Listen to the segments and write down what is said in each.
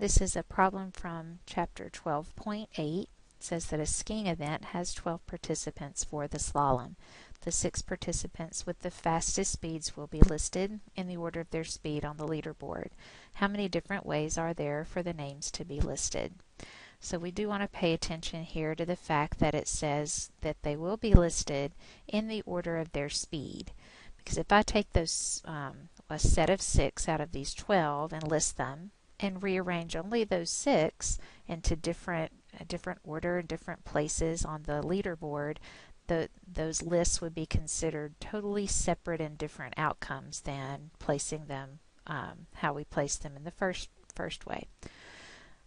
This is a problem from chapter 12.8. It says that a skiing event has 12 participants for the slalom. The 6 participants with the fastest speeds will be listed in the order of their speed on the leaderboard. How many different ways are there for the names to be listed? So we do want to pay attention here to the fact that it says that they will be listed in the order of their speed. Because if I take those a set of 6 out of these 12 and list them and rearrange only those 6 into different order, different places on the leaderboard, those lists would be considered totally separate and different outcomes than placing them how we placed them in the first way.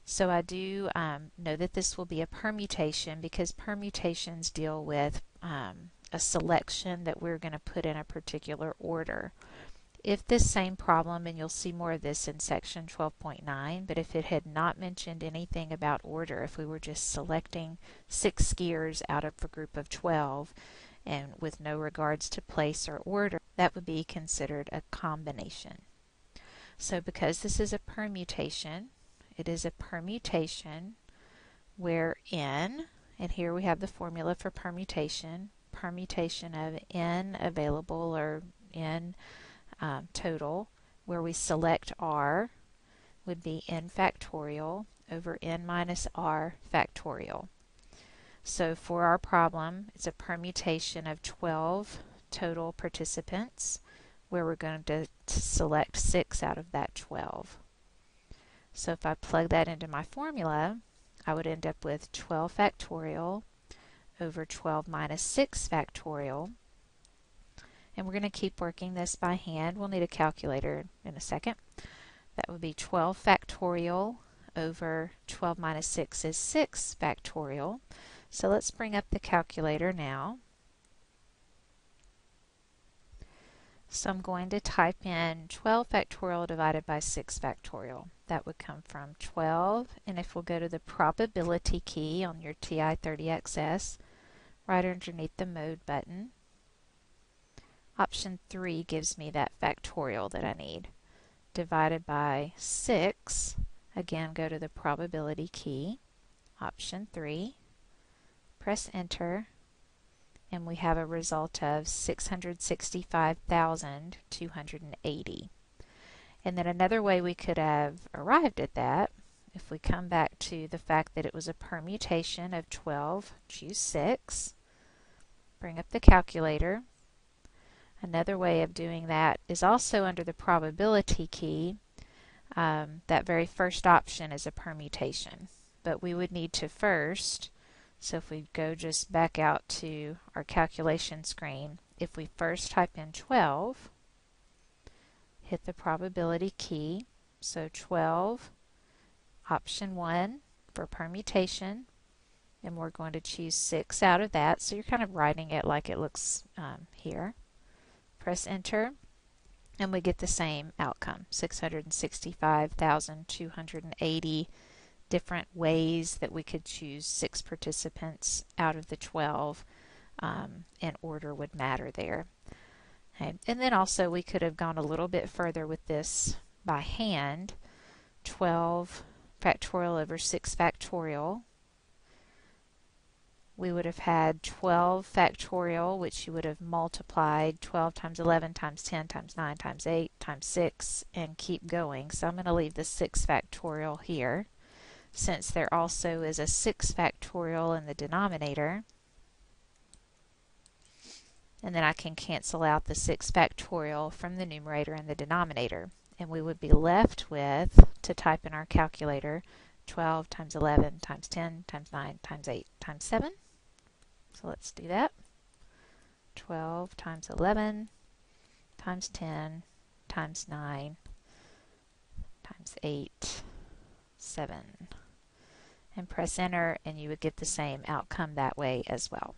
So I do know that this will be a permutation because permutations deal with a selection that we're going to put in a particular order. If this same problem, and you'll see more of this in section 12.9, but if it had not mentioned anything about order, if we were just selecting 6 skiers out of a group of 12 and with no regards to place or order, that would be considered a combination. So because this is a permutation, it is a permutation wherein, and here we have the formula for permutation of n available or n total, where we select r would be n factorial over n minus r factorial. So for our problem, it's a permutation of 12 total participants where we're going to select 6 out of that 12. So if I plug that into my formula, I would end up with 12 factorial over 12 minus 6 factorial. And we're going to keep working this by hand. We'll need a calculator in a second. That would be 12 factorial over 12 minus 6 is 6 factorial. So let's bring up the calculator now. So I'm going to type in 12 factorial divided by 6 factorial. That would come from 12, and if we'll go to the probability key on your TI-30XS, right underneath the mode button, option 3 gives me that factorial that I need. Divided by 6, again go to the probability key, option 3, press enter, and we have a result of 665,280. And then another way we could have arrived at that, if we come back to the fact that it was a permutation of 12, choose 6, bring up the calculator. Another way of doing that is also under the probability key. That very first option is a permutation, but we would need to first, so if we go just back out to our calculation screen, if we first type in 12, hit the probability key, so 12, option 1 for permutation, and we're going to choose 6 out of that, so you're kind of writing it like it looks here. Press enter, and we get the same outcome, 665,280 different ways that we could choose 6 participants out of the 12, and order would matter there. Okay. And then also we could have gone a little bit further with this by hand. 12 factorial over 6 factorial. We would have had 12 factorial, which you would have multiplied 12 times 11 times 10 times 9 times 8 times 6 and keep going. So I'm going to leave the 6 factorial here, since there also is a 6 factorial in the denominator. And then I can cancel out the 6 factorial from the numerator and the denominator. And we would be left with, to type in our calculator, 12 times 11 times 10 times 9 times 8 times 7. So let's do that. 12 times 11 times 10 times 9 times 8, 7. And press enter, and you would get the same outcome that way as well.